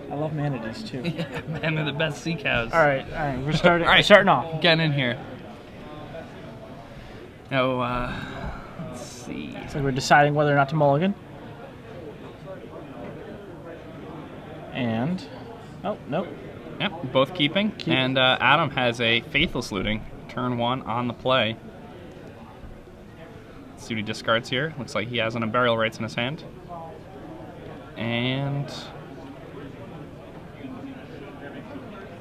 I love manatees too. Yeah, man, they're the best sea cows. All right, we're starting. We're starting off. Getting in here. Now, let's see. So we're deciding whether or not to mulligan. And, oh, nope. Yep, both keeping. And Adam has a Faithless Looting, turn 1 on the play. Let's see what he discards here. Looks like he has an Unburial Rites in his hand. And,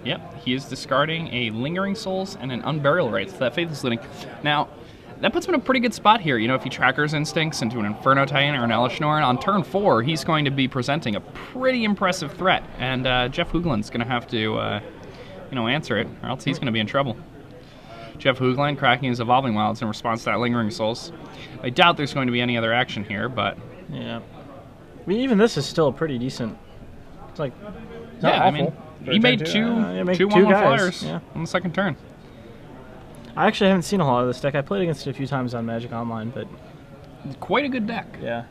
yep, he is discarding a Lingering Souls and an Unburial Rites for that Faithless Looting. Now, that puts him in a pretty good spot here. You know, if he Tracker's Instincts into an Inferno Titan or an Elishnorn, on turn 4, he's going to be presenting a pretty impressive threat. And Jeff Hoogland's going to have to, you know, answer it, or else he's going to be in trouble. Jeff Hoogland cracking his Evolving Wilds in response to that Lingering Souls. I doubt there's going to be any other action here, but... Yeah. I mean, even this is still pretty decent. It's like, it's not yeah, awful. I mean, he made two 1/1 flyers on the second turn. I actually haven't seen a lot of this deck. I played against it a few times on Magic Online, but... It's quite a good deck. Yeah.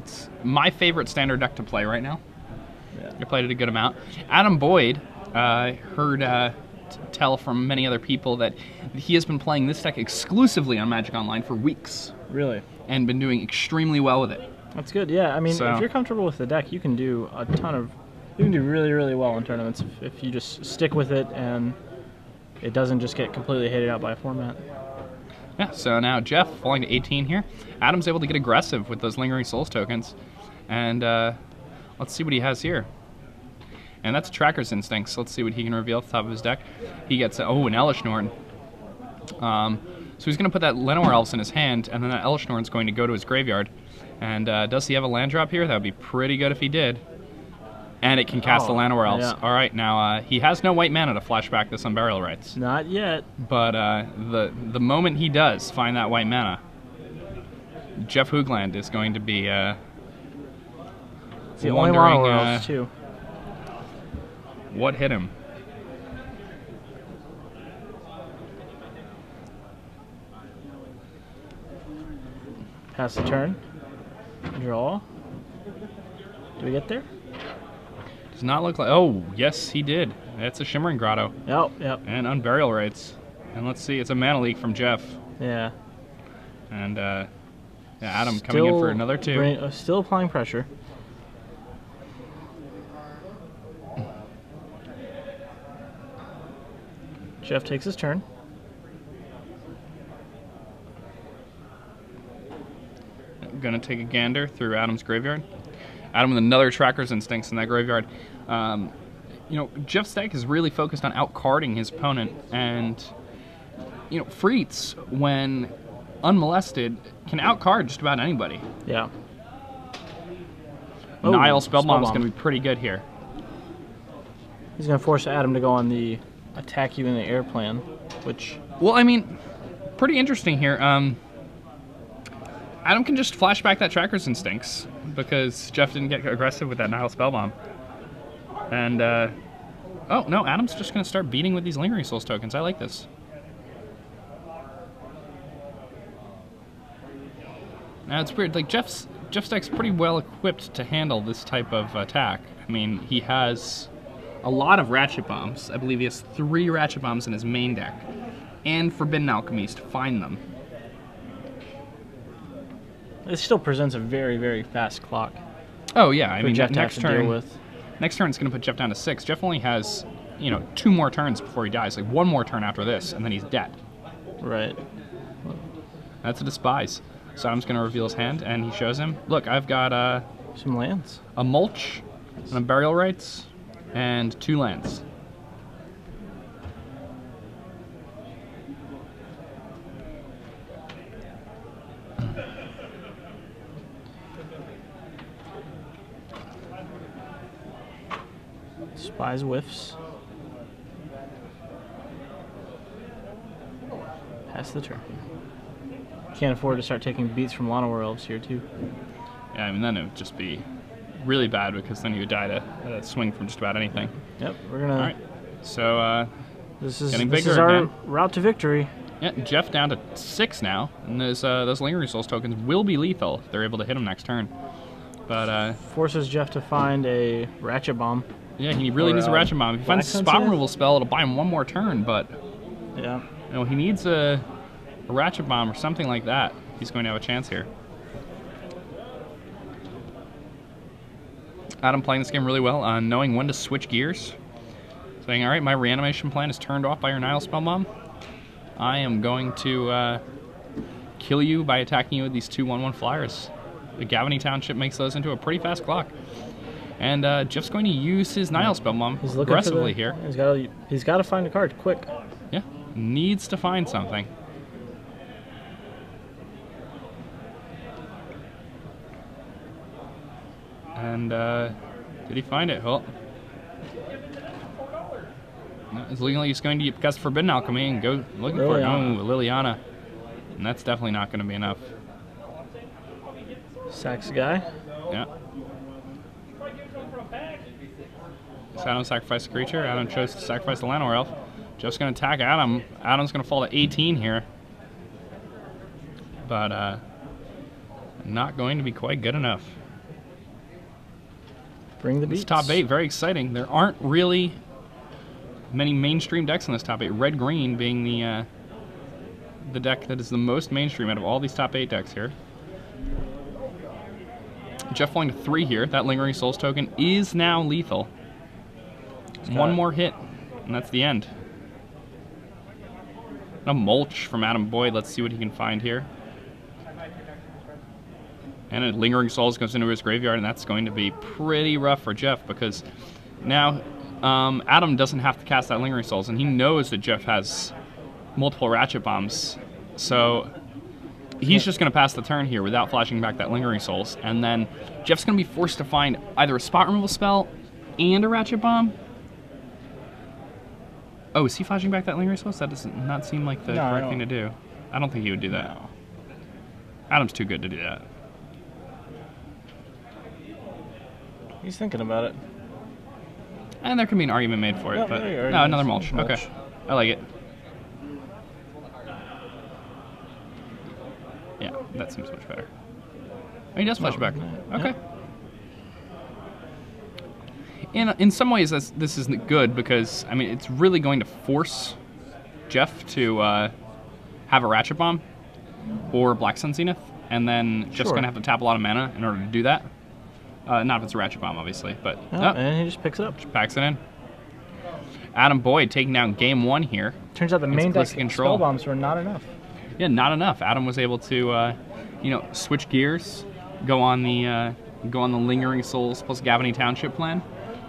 It's my favorite standard deck to play right now. Yeah. I played it a good amount. Adam Boyd heard tell from many other people that he has been playing this deck exclusively on Magic Online for weeks. Really? And been doing extremely well with it. That's good, yeah. I mean, if you're comfortable with the deck, you can do a ton of... You can do really, really well in tournaments if you just stick with it and it doesn't just get completely hated out by a format. Yeah, so now Jeff falling to 18 here. Adam's able to get aggressive with those Lingering Souls tokens. And let's see what he has here. And that's Tracker's Instincts. Let's see what he can reveal at the top of his deck. He gets, an Elishnorn. So he's going to put that Llanowar Elves in his hand, and then that Elishnorn's going to go to his graveyard. And does he have a land drop here? That would be pretty good if he did. And it can cast the Llanowar Elves. Yeah. All right, now he has no white mana to flash back this Unburial Rites. Not yet. But the moment he does find that white mana, Jeff Hoogland is going to be it's the only Llanowar Elves too. What hit him? Pass the turn. Draw. Do we get there? Does not look like... Oh, yes, he did. That's a Shimmering Grotto. Yep. And Unburial Rites. And let's see, it's a Mana Leak from Jeff. Yeah. And yeah, Adam coming in for another 2. Still applying pressure. Jeff takes his turn. Gonna take a gander through Adam's graveyard. Adam with another Tracker's Instincts in that graveyard. You know, Jeff's deck is really focused on outcarding his opponent, and you know, Freets, when unmolested, can outcard just about anybody. Yeah. Nile Spellbomb is going to be pretty good here. He's going to force Adam to go on the attack you in the air plan, which... Well, I mean, pretty interesting here. Adam can just flash back that Tracker's Instincts because Jeff didn't get aggressive with that Nile Spellbomb. And, oh, no, Adam's just going to start beating with these Lingering Souls tokens. I like this. Now, it's weird. Like, Jeff's deck's pretty well equipped to handle this type of attack. I mean, he has a lot of Ratchet Bombs. I believe he has 3 Ratchet Bombs in his main deck. And Forbidden Alchemies to find them. It still presents a very, very fast clock. Oh, yeah. I mean, Jeff next turn it's going to put Jeff down to 6. Jeff only has, you know, 2 more turns before he dies. Like, 1 more turn after this, and then he's dead. Right. That's a Despise. So Adam's going to reveal his hand, and he shows him, look, I've got some lands. A Mulch, an Unburial Rites, and 2 lands. Spies whiffs. Pass the turn. Can't afford to start taking beats from Llanowar Elves here too. Yeah, I mean then it would just be really bad because then you would die to swing from just about anything. Yep, we're gonna. All right, so this is getting bigger our again. Route to victory. Yeah, Jeff down to 6 now, and those Lingering Souls tokens will be lethal if they're able to hit him next turn. But forces Jeff to find a Ratchet Bomb. Yeah, he really needs a Ratchet Bomb. If he finds a spot removal spell, it'll buy him one more turn, but yeah, you know, he needs a Ratchet Bomb or something like that. He's going to have a chance here. Adam playing this game really well, knowing when to switch gears. Saying, all right, my reanimation plan is turned off by your Nihil Spellbomb. I am going to kill you by attacking you with these 2/1/1 flyers. The Gavany Township makes those into a pretty fast clock. And Jeff's going to use his Nihil Spellbomb aggressively here. He's got to find a card quick. Yeah, needs to find something. And did he find it? Well, it's looking like he's going to cast Forbidden Alchemy and go looking for it. Oh, Liliana. And that's definitely not going to be enough. Sacks guy. Yeah. So Adam sacrificed a creature. Adam chose to sacrifice the Llanowar Elf. Jeff's going to attack Adam. Adam's going to fall to 18 here. But not going to be quite good enough. Bring the beats. This top 8, very exciting. There aren't really many mainstream decks in this top 8. Red-green being the deck that is the most mainstream out of all these top 8 decks here. Jeff falling to 3 here. That Lingering Souls token is now lethal. One more hit, and that's the end. A mulch from Adam Boyd. Let's see what he can find here. And a Lingering Souls goes into his graveyard, and that's going to be pretty rough for Jeff because now Adam doesn't have to cast that Lingering Souls, and he knows that Jeff has multiple Ratchet Bombs. So he's just going to pass the turn here without flashing back that Lingering Souls, and then Jeff's going to be forced to find either a spot removal spell and a Ratchet Bomb. Oh, is he flashing back that Lingering Souls? That does not seem like the correct thing to do. I don't think he would do that. No. Adam's too good to do that. He's thinking about it. And there can be an argument made for it, but no, another mulch. Okay, I like it. Yeah, that seems much better. Oh, he does flash back. Okay. In some ways, this isn't good because, I mean, it's really going to force Jeff to have a Ratchet Bomb or Black Sun Zenith, and then Jeff's going to have to tap a lot of mana in order to do that. Not if it's a Ratchet Bomb, obviously, but... and he just picks it up. Just packs it in. Adam Boyd taking down game 1 here. Turns out the main deck spell bombs were not enough. Yeah, not enough. Adam was able to, you know, switch gears, go on the Lingering Souls plus Gavany Township plan.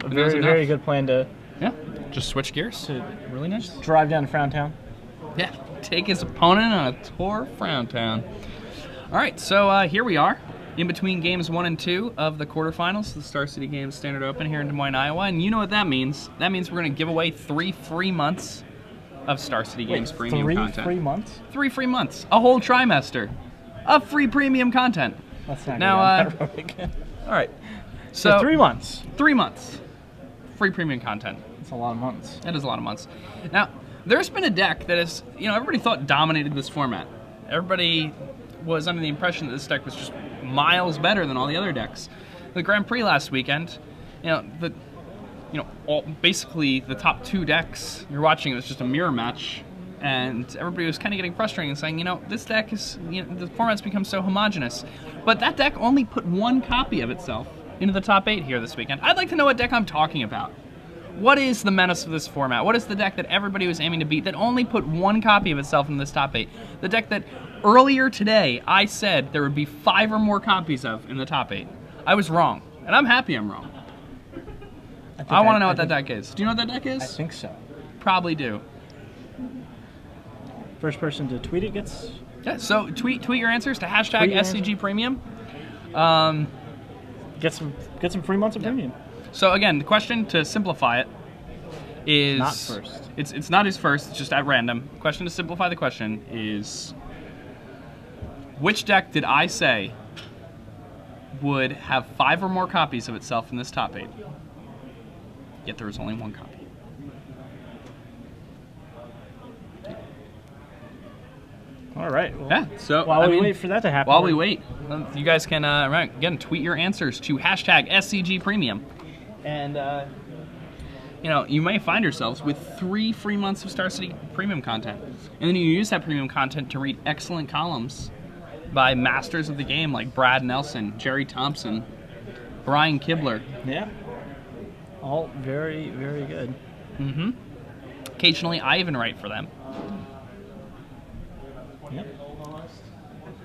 A very good plan to... Yeah, just switch gears. Really nice. Drive down to Frowntown. Yeah, take his opponent on a tour of Frowntown. All right, so here we are. In between games 1 and 2 of the quarterfinals, the Star City Games Standard Open here in Des Moines, Iowa, and you know what that means. That means we're going to give away 3 free months of Star City Games premium content. 3 free months? 3 free months. A whole trimester of free premium content. That's not now, all right. So 3 months. 3 months. Free premium content. That's a lot of months. That is a lot of months. Now, there's been a deck that is, you know, everybody thought dominated this format. Everybody was under the impression that this deck was just miles better than all the other decks. The Grand Prix last weekend, basically the top 2 decks you're watching, it was just a mirror match, and everybody was kind of getting frustrated and saying, you know, this deck is, you know, the format's become so homogenous. But that deck only put 1 copy of itself into the top 8 here this weekend. I'd like to know what deck I'm talking about. What is the menace of this format? What is the deck that everybody was aiming to beat that only put 1 copy of itself in this top 8? The deck that earlier today I said there would be 5 or more copies of in the top 8. I was wrong, and I'm happy I'm wrong. I want to know what that deck is. Do you know what that deck is? I think so. Probably do. First person to tweet it gets... Yeah, so tweet your answers to hashtag SCG Premium. Get some free months of premium. So again, the question, to simplify it, is... Not first. It's not his first, it's just at random. The question to simplify the question is... Which deck did I say would have 5 or more copies of itself in this top 8? Yet there was only 1 copy. All right. Well, yeah. So while we wait for that to happen. While we wait, you guys can again tweet your answers to #SCGPremium, and you know, you may find yourselves with 3 free months of Star City Premium content, and then you use that premium content to read excellent columns by masters of the game like Brad Nelson, Jerry Thompson, Brian Kibler. Yeah. All very, very good. Mm-hmm. Occasionally, I even write for them. Yep.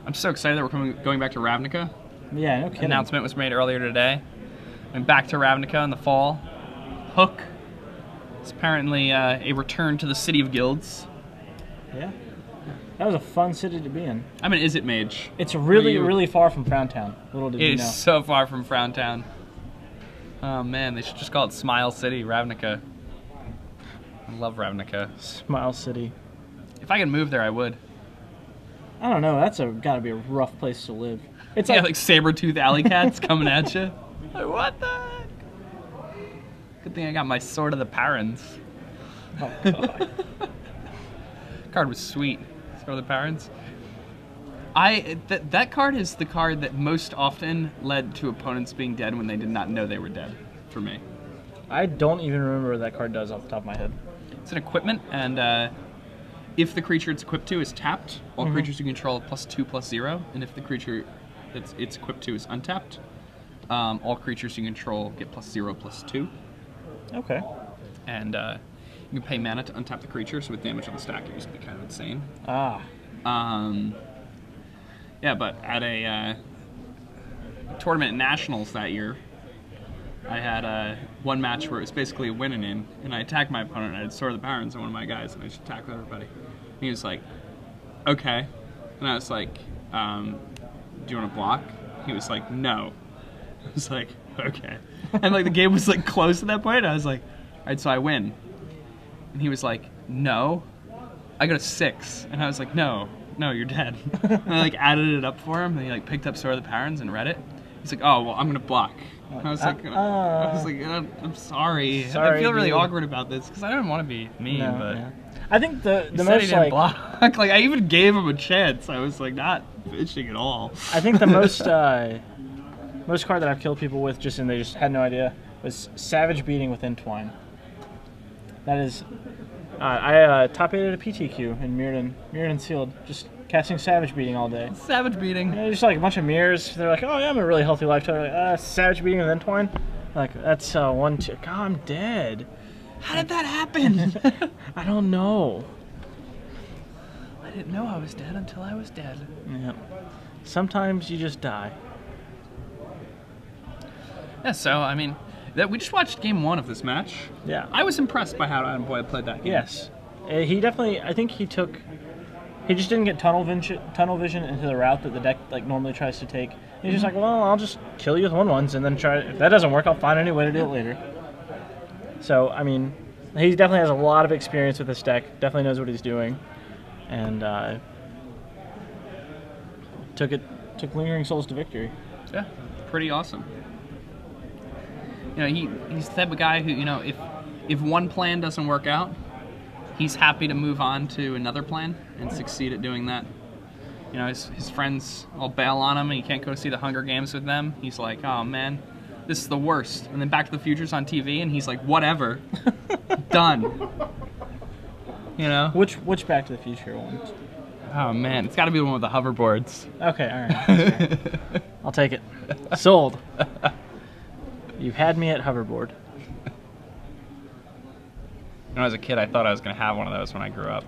I'm so excited that we're going back to Ravnica. Yeah, no kidding. Announcement was made earlier today. I'm back to Ravnica in the fall. Hook is apparently a return to the City of Guilds. Yeah. That was a fun city to be in. I'm an Izzet mage. It's really, really far from Frowntown. Little did you know. It is so far from Frowntown. Oh man, they should just call it Smile City, Ravnica. I love Ravnica. Smile City. If I could move there, I would. I don't know. That's gotta be a rough place to live. It's like saber-tooth alley cats coming at you. Like, what the heck? Good thing I got my Sword of the Parents. Oh god. Card was sweet. Sword of the Parents. That card is the card that most often led to opponents being dead when they did not know they were dead. For me. I don't even remember what that card does off the top of my head. It's an equipment, and if the creature it's equipped to is tapped, all creatures you control +2/+0, and if the creature that it's equipped to is untapped, all creatures you control get +0/+2. Okay. And you can pay mana to untap the creature, so with damage on the stack, it used to be kind of insane. Ah. Yeah, but at a tournament at Nationals that year, I had one match where it was basically a win and in, and I attacked my opponent, and I had Sword of the Barons on one of my guys, and I just attacked everybody. And he was like, okay. And I was like, do you want to block? He was like, no. I was like, okay. And like the game was like close at that point, I was like, all right, so I win. And he was like, no. I got a 6. And I was like, no, you're dead. And I like added it up for him, and he like picked up Sword of the Barons and read it. He's like, oh, well, I'm going to block. I was like, I'm sorry. I feel really awkward about this because I don't want to be mean, but yeah. I think the he most said he didn't block. Like I even gave him a chance. I was like not fishing at all. I think the most most card that I've killed people with and they just had no idea was Savage Beating with Entwine. That is, I top 8 at a PTQ in Mirrodin Sealed, just casting Savage Beating all day. Savage Beating. Yeah, just like a bunch of mirrors. They're like, oh yeah, I'm a really healthy lifetime. Like, Savage Beating with Entwine. Like that's 1/2. God, I'm dead. How did that happen? I don't know. I didn't know I was dead until I was dead. Yeah. Sometimes you just die. Yeah. So I mean, we just watched game 1 of this match. Yeah. I was impressed by how Adam Boyd played that game. Yes. He definitely. I think he just didn't get tunnel vision into the route that the deck like normally tries to take. He's just like, well, I'll just kill you with 1/1s and then try. If that doesn't work, I'll find any way to do it later. So I mean, he definitely has a lot of experience with this deck. Definitely knows what he's doing, and took Lingering Souls to victory. Yeah, pretty awesome. You know, he's the type of guy who, you know, if one plan doesn't work out, he's happy to move on to another plan and succeed at doing that. You know, his friends all bail on him and he can't go see the Hunger Games with them. He's like, oh man, this is the worst. And then Back to the Future's on TV and he's like, whatever, done. You know? Which Back to the Future one? Oh man, it's got to be the one with the hoverboards. Okay, all right. I'll take it. Sold. You had me at hoverboard. When I was a kid, I thought I was going to have one of those when I grew up.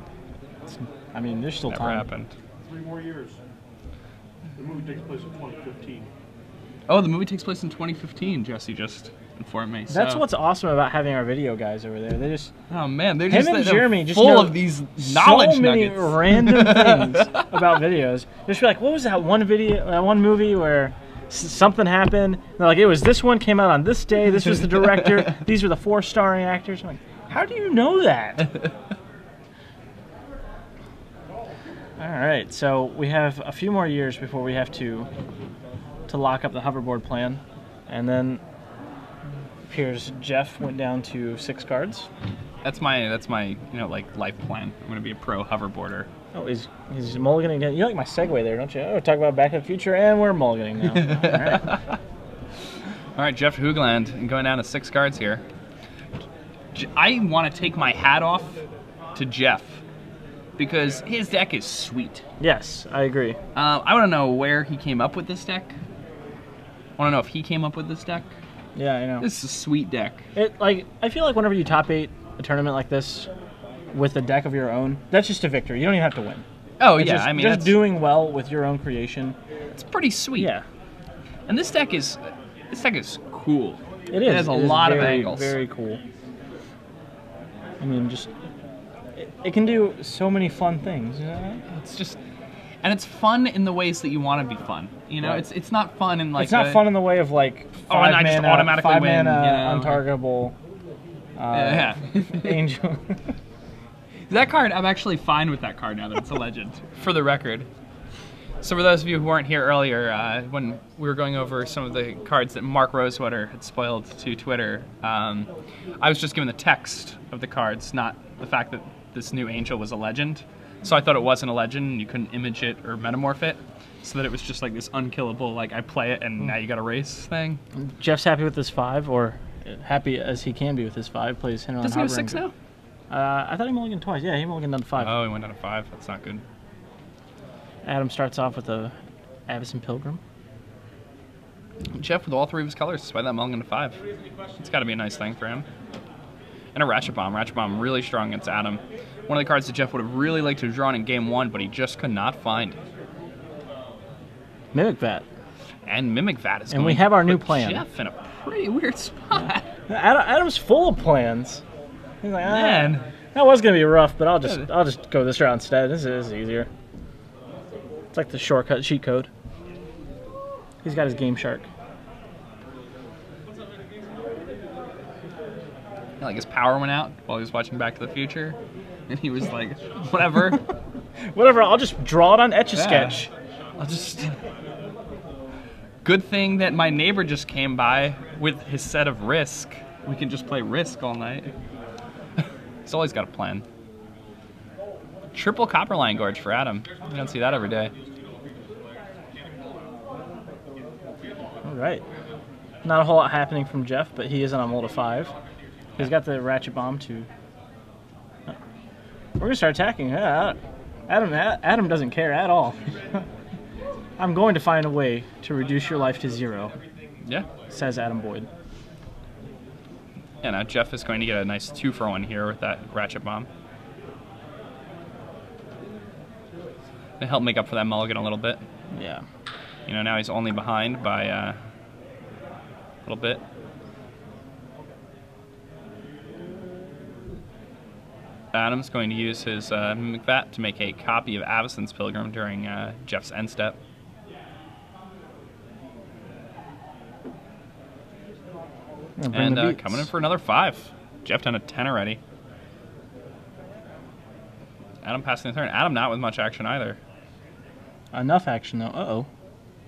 I mean, there's still Never time. happened. 3 more years. The movie takes place in 2015. Oh, the movie takes place in 2015, Jesse just informed me. That's what's awesome about having our video guys over there. They just... Oh, man. They're him just and Jeremy just full know of these knowledge so many nuggets. random things about videos. Just be like, what was that one video, that one movie where something happened? They're like, it was this one, came out on this day, this was the director, these were the 4 starring actors. I'm like, how do you know that? All right, so we have a few more years before we have to lock up the hoverboard plan, and then here's Jeff went down to 6 cards. That's my like life plan. I'm gonna be a pro hoverboarder. Oh, he's mulliganing again. You like my segue there, don't you? Oh, talk about Back to the Future, and we're mulliganing now. All right. All right, Jeff Hoogland, and going down to 6 cards here. I want to take my hat off to Jeff because his deck is sweet. Yes, I agree. I want to know where he came up with this deck. I want to know if he came up with this deck. Yeah, I know. This is a sweet deck. I feel like whenever you top 8 a tournament like this with a deck of your own, that's just a victory. You don't even have to win. Oh It's yeah, just, I mean just that's, doing well with your own creation. it's pretty sweet. Yeah, And this deck is cool. it is. It has a It is lot of very, angles. Very cool. I mean, just it can do so many fun things. You know? It's just, and it's fun in the ways that you want to be fun. You know, Right. it's not fun in like It's not fun in the way of like Oh, and I just automatically five win, mana, you know. untargetable. Yeah. Angel. That card, I'm actually fine with that card now that it's a legend, for the record. So for those of you who weren't here earlier, when we were going over some of the cards that Mark Rosewater had spoiled to Twitter, I was just given the text of the cards, not the fact that this new Angel was a legend. So I thought it wasn't a legend, and you couldn't image it or metamorph it, so that it was just like this unkillable, like I play it and now you got a race thing. Jeff's happy with his 5, or happy as he can be with his 5. Plays Hinterland Doesn't he have Harbor 6 now? I thought he mulliganed twice. Yeah, he mulliganed down to 5. Oh, he went down to 5. That's not good. Adam starts off with a Avacyn Pilgrim. Jeff with all 3 of his colors, despite that mulligan to 5. It's got to be a nice thing for him. And a Ratchet Bomb. Ratchet Bomb really strong against Adam. One of the cards that Jeff would have really liked to have drawn in Game 1, but he just could not find. Mimic Vat. And Mimic Vat is And going we have our to new put plan. Jeff in a pretty weird spot. Adam's full of plans. He's like, Man. that was gonna be rough, but I'll just go this route instead. This is easier. It's like the shortcut cheat code. He's got his Game Shark. Yeah, like his power went out while he was watching Back to the Future. And he was like, whatever. Whatever, I'll just draw it on Etch-a-Sketch. I'll just... Good thing that my neighbor just came by with his set of Risk. We can just play Risk all night. He's always got a plan. Triple Copperline Gorge for Adam. You don't see that every day. All right. Not a whole lot happening from Jeff, but he is on a mold of 5. He's got the Ratchet Bomb too. We're gonna start attacking. Yeah, Adam doesn't care at all. I'm going to find a way to reduce your life to 0, Yeah. says Adam Boyd. Yeah, now Jeff is going to get a nice 2-for-1 here with that Ratchet Bomb. To help make up for that mulligan a little bit. Yeah. You know, now he's only behind by a little bit. Adam's going to use his Mimic Vat to make a copy of Avacyn's Pilgrim during Jeff's end step. And coming in for another 5. Jeff done a 10 already. Adam passing the turn. Adam not with much action either. Enough action though. Uh-oh.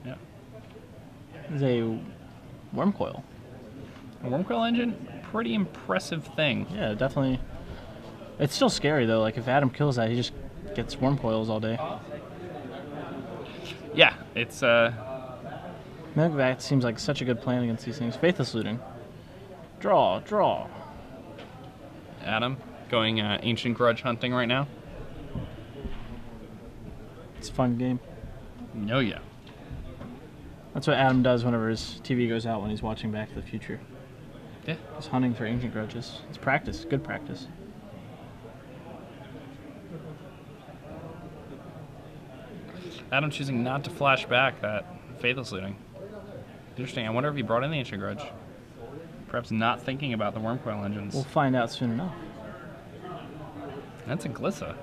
Yeah. There's a Worm Coil. A Worm Coil Engine, pretty impressive thing. Yeah, definitely. It's still scary though. Like if Adam kills that, he just gets Worm Coils all day. Yeah, it's Mimic Vat seems like such a good plan against these things. Faithless Looting. Draw, draw. Adam going Ancient Grudge hunting right now. It's a fun game. Oh yeah. That's what Adam does whenever his TV goes out when he's watching Back to the Future. Yeah. He's hunting for Ancient Grudges. It's practice, good practice. Adam choosing not to flash back that Faithless Looting. Interesting. I wonder if he brought in the Ancient Grudge. Perhaps not thinking about the Worm Coil engines. We'll find out soon enough. That's a Glissa.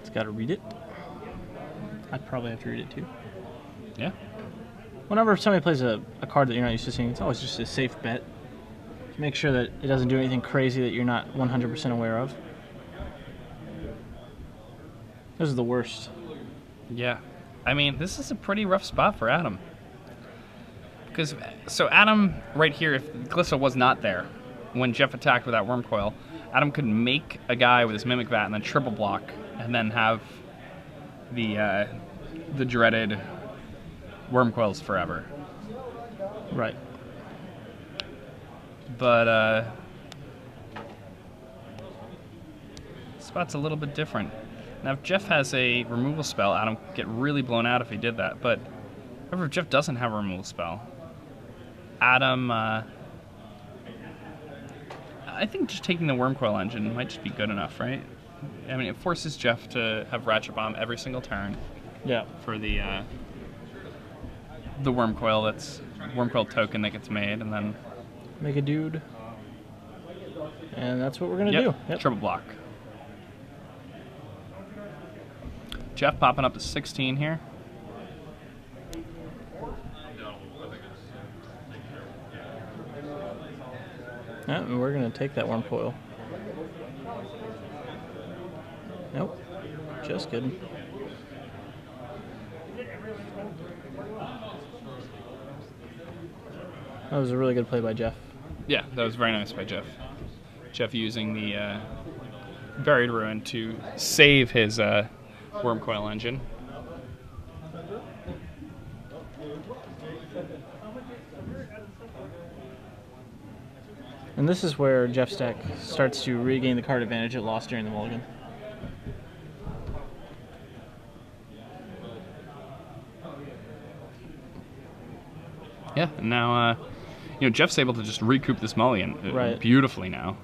It's got to read it. I'd probably have to read it too. Yeah. Whenever somebody plays a card that you're not used to seeing, it's always just a safe bet. To make sure that it doesn't do anything crazy that you're not 100% aware of. Those are the worst. Yeah. I mean, this is a pretty rough spot for Adam. Because, so Adam, right here, if Glissa was not there, when Jeff attacked with that worm coil, Adam could make a guy with his mimic vat and then triple block, and then have the dreaded worm coils forever. Right. But spot's a little bit different. Now, if Jeff has a removal spell, Adam would get really blown out if he did that. But however, if Jeff doesn't have a removal spell, Adam, I think just taking the worm coil engine might just be good enough, right? I mean, it forces Jeff to have Ratchet Bomb every single turn. Yeah. For the worm coil token that gets made, and then Make a dude. And that's what we're gonna do. Yep. Triple block. Jeff popping up to 16 here. Yeah, and we're gonna take that worm coil. Nope. Just kidding. That was a really good play by Jeff. Yeah, that was very nice by Jeff. Jeff using the Buried Ruin to save his worm coil engine. And this is where Jeff's deck starts to regain the card advantage it lost during the mulligan. Yeah, and now Jeff's able to just recoup this mulligan beautifully now.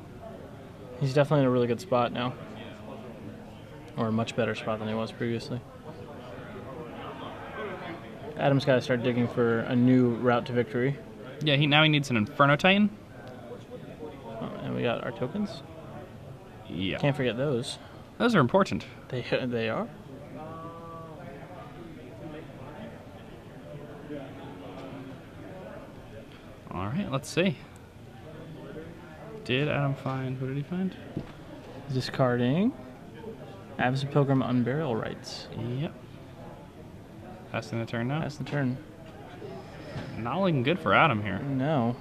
He's definitely in a really good spot now. Or a much better spot than he was previously. Adam's got to start digging for a new route to victory. Yeah, now he needs an Inferno Titan. Oh, and we got our tokens. Yeah. Can't forget those. Those are important. They are. All right, let's see. Did Adam find... What did he find? Discarding Absent Pilgrim Unburial Rights. Yep. Passing the turn now? That's the turn. Not looking good for Adam here. No.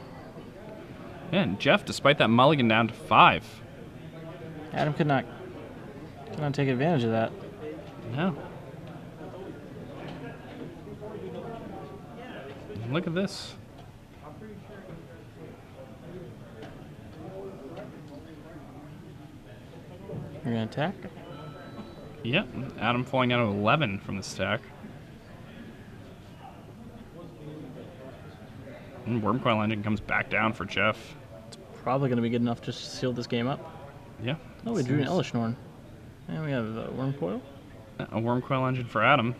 Yeah, and Jeff, despite that mulligan down to 5. Adam could not take advantage of that. No. Look at this. We're going to attack. Yep, Adam falling down to 11 from the stack. And Worm Coil Engine comes back down for Jeff. It's probably going to be good enough just to seal this game up. Yeah. Oh, we drew an Elishnorn. And we have a Worm Coil. A Worm Coil Engine for Adam.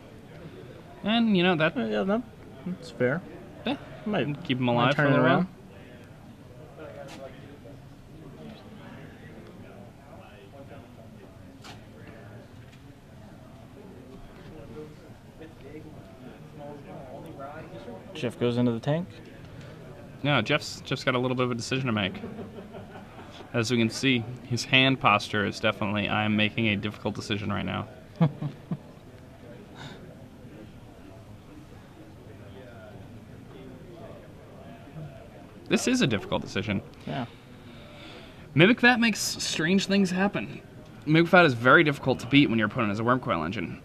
And, that... Yeah, that's fair. Yeah, Might keep him alive for a turn it little around. while. Jeff goes into the tank. No, Jeff's got a little bit of a decision to make. As we can see, his hand posture is definitely, I am making a difficult decision right now. This is a difficult decision. Yeah. Mimic Vat makes strange things happen. Mimic Vat is very difficult to beat when your opponent has a Worm Coil Engine.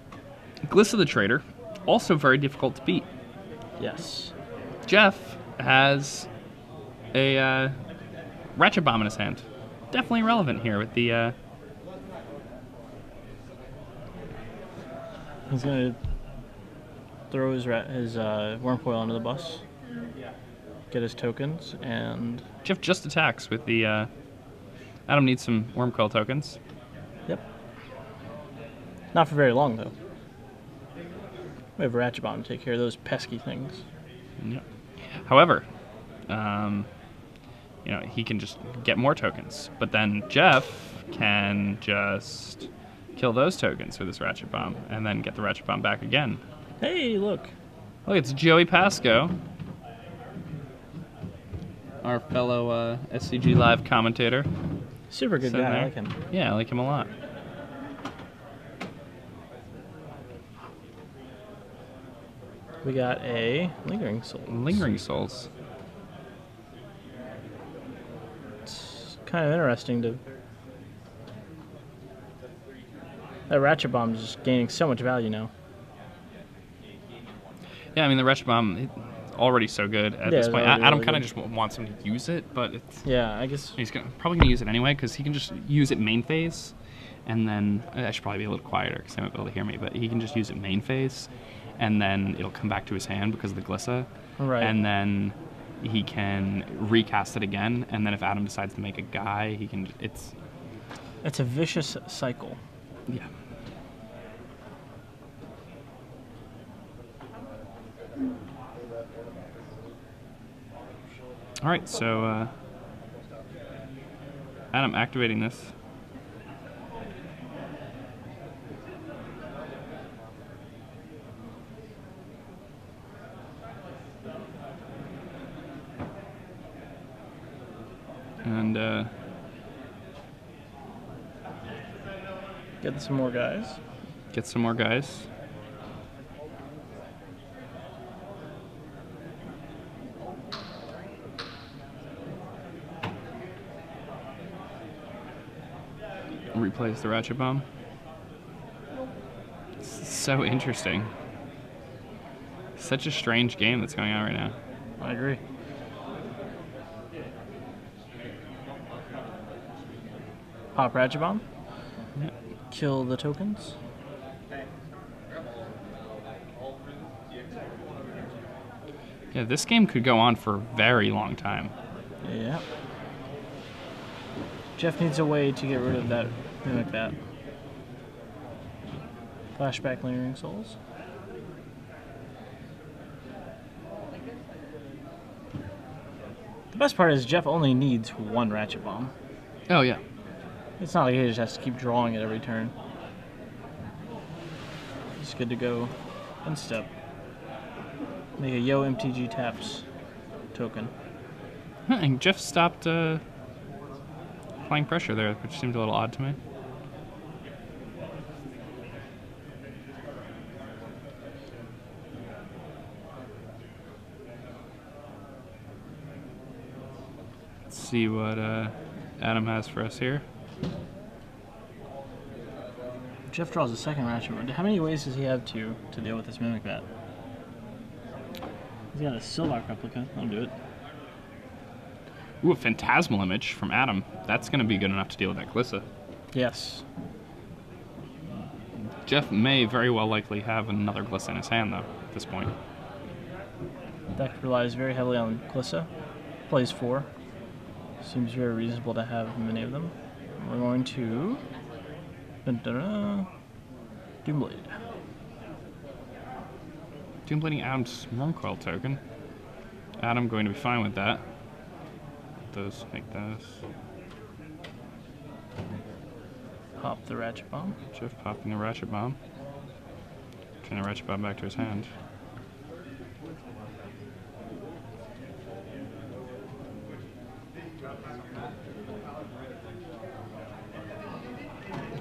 Gliss of the Trader, also very difficult to beat. Yes. Jeff has a Ratchet Bomb in his hand. Definitely relevant here with the... He's going to throw his Worm Coil onto the bus. Get his tokens, and... Jeff just attacks with the... Adam needs some Worm Coil tokens. Yep. Not for very long, though. We have Ratchet Bomb to take care of those pesky things. Yep. However, he can just get more tokens. But then Jeff can just kill those tokens with his Ratchet Bomb, and then get the Ratchet Bomb back again. Hey, look. Look, it's Joey Pasco, our fellow SCG Live commentator. Super good guy. I like him. Yeah, I like him a lot. We got a Lingering Souls. Lingering Souls. kind of interesting to. That Ratchet Bomb is just gaining so much value now. Yeah, I mean, the Ratchet Bomb already so good at this point. Adam really kind of just wants him to use it, but it's yeah, I guess he's probably going to use it anyway because he can just use it main phase, and then I should probably be a little quieter because they won't be able to hear me. But he can just use it main phase, and then it'll come back to his hand because of the Glissa, right. And then he can recast it again, and then if Adam decides to make a guy, he can. It's a vicious cycle. Yeah. All right, so Adam activating this. And Get some more guys. Get some more guys. Replays the Ratchet Bomb. It's so interesting. Such a strange game that's going on right now. I agree. Pop Ratchet Bomb. Yeah. Kill the tokens. Yeah, this game could go on for a very long time. Yeah. Jeff needs a way to get rid of that Mimic Bat. Flashback Lingering Souls. The best part is Jeff only needs one Ratchet Bomb. Oh, yeah. It's not like he just has to keep drawing it every turn. He's good to go. One step. Make a Yo MTG Taps token. And Jeff stopped applying pressure there, which seemed a little odd to me. Let's see what Adam has for us here. Jeff draws a second Ratchet Bomb. How many ways does he have to deal with this Mimic Bat? He's got a Silvark replica. I'll do it. Ooh, a Phantasmal Image from Adam. That's going to be good enough to deal with that Glissa. Yes. Jeff may very well likely have another Glissa in his hand, though, at this point. Deck relies very heavily on Glissa. Plays 4. Seems very reasonable to have many of them. We're going to... Doomblade. Doomblading Adam's Wormcoil token. Adam going to be fine with that. Those make those. Pop the Ratchet Bomb. Jeff popping the Ratchet Bomb. Turn the Ratchet Bomb back to his hand.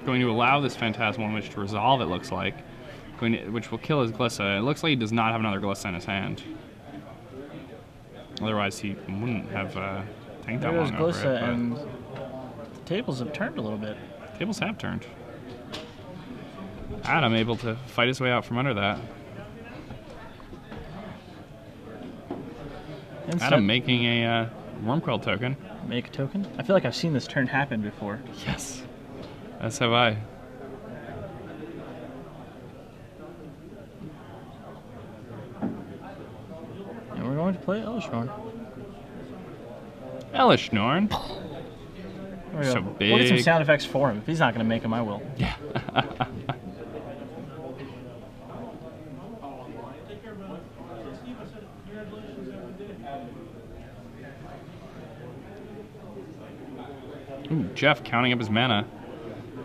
Going to allow this Phantasmal Image to resolve, it looks like. Which will kill his Glissa. It looks like he does not have another Glissa in his hand. Otherwise, he wouldn't have tanked that long over Glissa, it. and the tables have turned a little bit. Tables have turned. Adam able to fight his way out from under that. Adam making a Wormcoil token. Make a token? I feel like I've seen this turn happen before. Yes. As have I. And we're going to play Elishnorn. Elishnorn. So big. We'll get some sound effects for him. If he's not going to make them, I will. Yeah. Ooh, Jeff counting up his mana.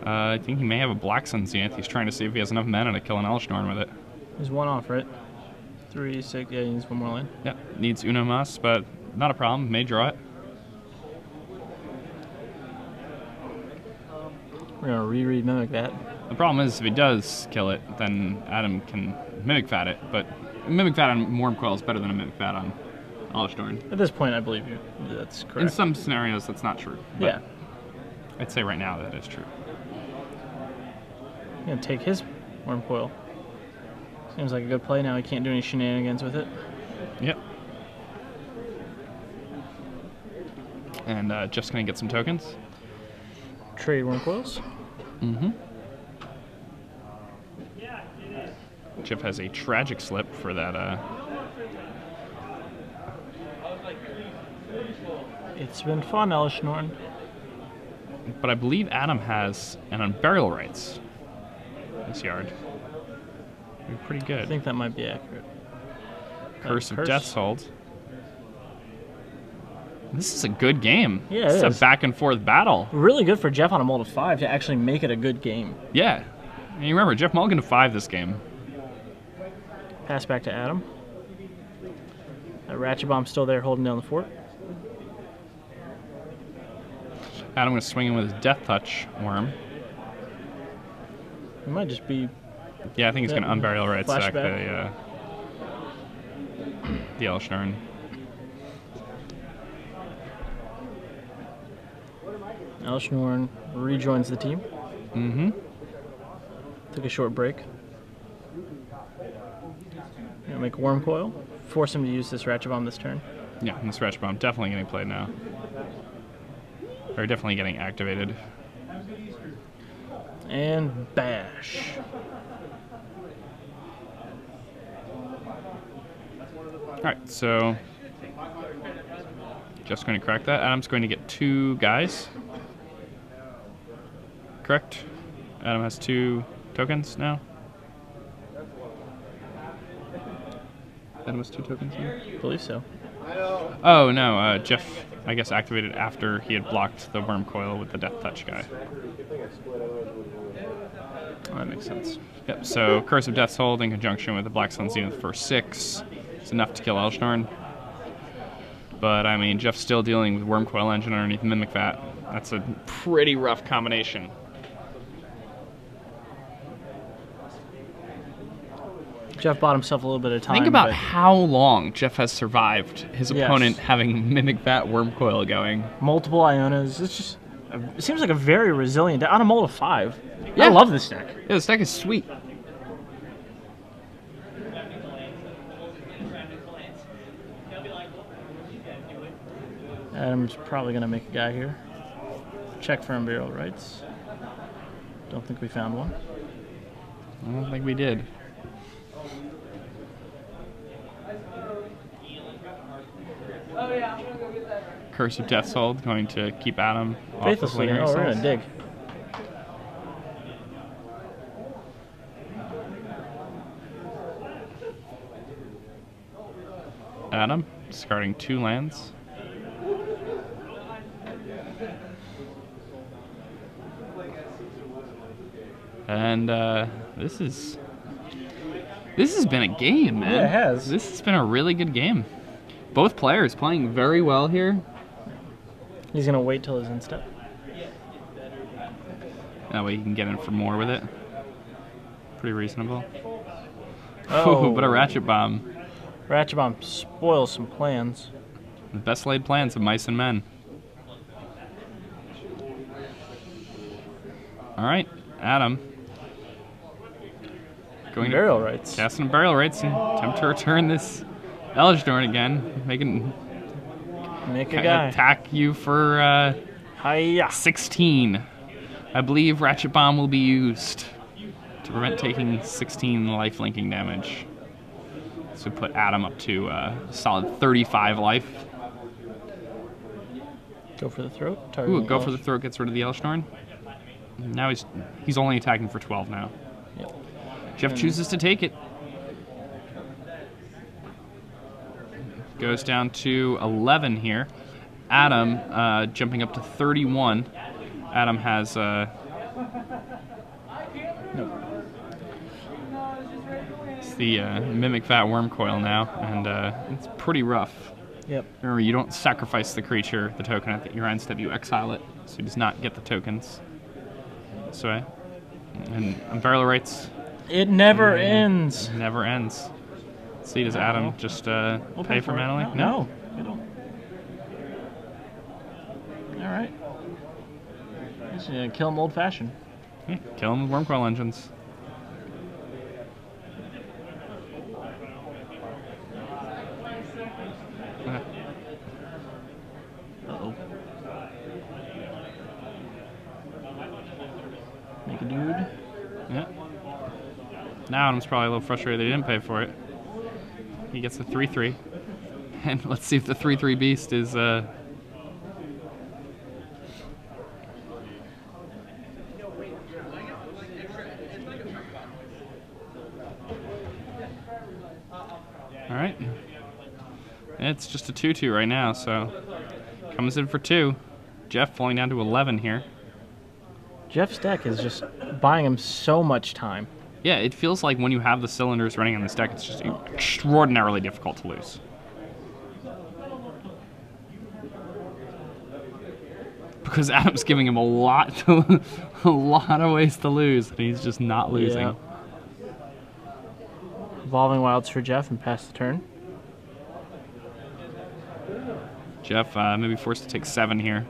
I think he may have a Black Sun Zenith. He's trying to see if he has enough mana to kill an Elishnorn with it. There's one off, right? 3, 6, yeah, he needs one more line. Yeah, needs Uno Mas, but not a problem. May draw it. We're going to reread Mimic Bat. The problem is, if he does kill it, then Adam can Mimic Vat it, but Mimic Vat on Wormcoil is better than a Mimic Vat on Elishnorn. At this point, I believe you. That's correct. In some scenarios, that's not true. But Yeah. I'd say right now that is true. Gonna take his worm coil. Seems like a good play. Now he can't do any shenanigans with it. Yep. And just gonna get some tokens. Trade worm coils. Mm-hmm. Jeff has a tragic slip for that. It's been fun, Elishnorn. But I believe Adam has an unburial rights this yard. Be pretty good. I think that might be accurate. Curse of Death's Hold. This is a good game. Yeah, it's it a is. back and forth battle. Really good for Jeff on a mold of 5 to actually make it a good game. Yeah. And you remember, Jeff Mulligan to 5 this game. Pass back to Adam. That Ratchet Bomb's still there holding down the fort. Adam going to swing in with his Death Touch worm. It might just be... Yeah, I think he's going to unburial right sack flashback. the Elishnorn. Elishnorn rejoins the team. Mm-hmm. Took a short break. Gonna make a worm coil. Force him to use this Ratchet Bomb this turn. Yeah, and this Ratchet Bomb definitely getting played now. Or definitely getting activated. And bash. Alright, so just going to crack that. Adam's going to get 2 guys. Correct? Adam has 2 tokens now. Adam has 2 tokens now? I believe so. Oh, no, Jeff, I guess, activated after he had blocked the worm coil with the Death Touch guy. Oh, that makes sense. Yep, so Curse of Death's Hold in conjunction with the Black Sun Zenith for 6 is enough to kill Elishnorn. But, I mean, Jeff's still dealing with Worm Coil Engine underneath Mimic Vat. That's a pretty rough combination. Jeff bought himself a little bit of time. Think about but how long Jeff has survived his Yes. opponent having Mimic Vat Worm Coil going. multiple Ionas. It's just... It seems like a very resilient deck. On a mold of 5. Yeah. I love this deck. Yeah, this deck is sweet. Adam's probably going to make a guy here. Check for Unburial Rights. Don't think we found one. I don't think we did. Curse of Death's Hold going to keep Adam off the Faithlessly. lingering Oh, we're cells. going to dig. Adam discarding 2 lands. And this has been a game, man. Yeah, it has. This has been a really good game. Both players playing very well here. He's going to wait till his instep. That way he can get in for more with it. Pretty reasonable. Oh. But a Ratchet Bomb. Ratchet Bomb spoils some plans. The best laid plans of mice and men. Alright, Adam. Going Burial to Rights. cast some burial rates and attempt to return this Elishnorn again. Making Make a guy. attack you for Hiya. 16. I believe Ratchet Bomb will be used to prevent taking 16 life linking damage. This would put Adam up to a solid 35 life. Go for the throat. Ooh, Targeting go for the Elish. throat, gets rid of the Elishnorn. Now he's only attacking for 12 now. Yep. Jeff chooses to take it. Goes down to 11 here. Adam jumping up to 31. Adam has it's the Mimic Vat Worm Coil now, and it's pretty rough. Yep. Remember, you don't sacrifice the creature, the token at your end step, you exile it, so he does not get the tokens. This way. And Unburial Rights It never ends. never ends. Let's see, does Adam just pay for mana link? No. You don't. All right. Just gonna kill him old-fashioned. Yeah, kill him with worm coil engines. Uh-oh. Make a dude. Yeah. Now Adam's probably a little frustrated that he didn't pay for it. He gets a 3-3. And let's see if the 3-3 beast is Alright. It's just a 2-2 right now, so comes in for 2. Jeff falling down to 11 here. Jeff's deck is just buying him so much time. Yeah, it feels like when you have the cylinders running on this deck, it's just extraordinarily difficult to lose. Because Adam's giving him a lot of ways to lose, and he's just not losing. Yeah. Evolving Wilds for Jeff and pass the turn. Jeff may be forced to take 7 here.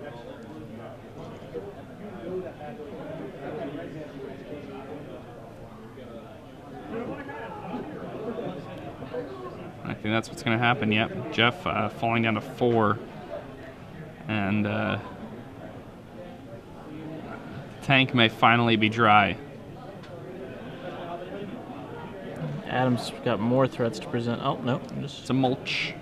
I think that's what's going to happen. Yep, Jeff falling down to 4. And tank may finally be dry. Adam's got more threats to present. Oh, no. It's a mulch.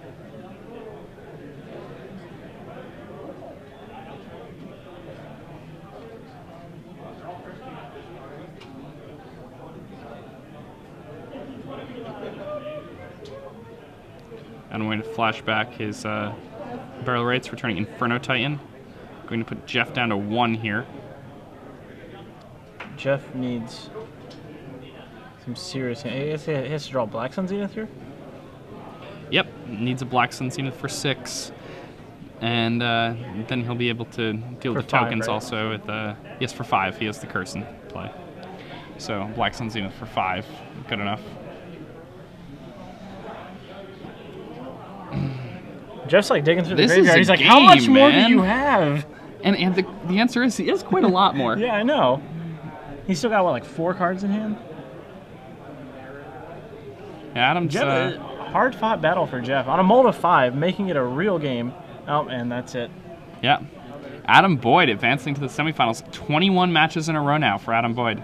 I'm going to flash back his barrel rates, returning Inferno Titan. Going to put Jeff down to 1 here. Jeff needs some serious. I guess he has to draw Black Sun Zenith here. Yep, needs a Black Sun Zenith for 6. And then he'll be able to deal with the tokens 5, right? also. With yes, for 5. He has the curse in play. So Black Sun Zenith for 5. Good enough. Jeff's like digging through the This is graveyard. a He's like, how much game, more man. do you have? And the answer is he has quite a lot more. Yeah, I know. He's still got, what, like 4 cards in hand? Adam's Jeff, hard-fought battle for Jeff. On a mold of 5, making it a real game. Oh, and that's it. yeah. Adam Boyd advancing to the semifinals. 21 matches in a row now for Adam Boyd.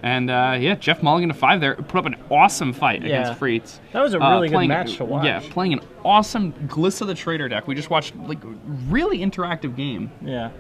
And yeah, Jeff Mulligan to 5 there. Put up an awesome fight against Freets. That was a really good match to watch. Yeah, playing an awesome Glissa the Trader deck. We just watched like really interactive game. Yeah.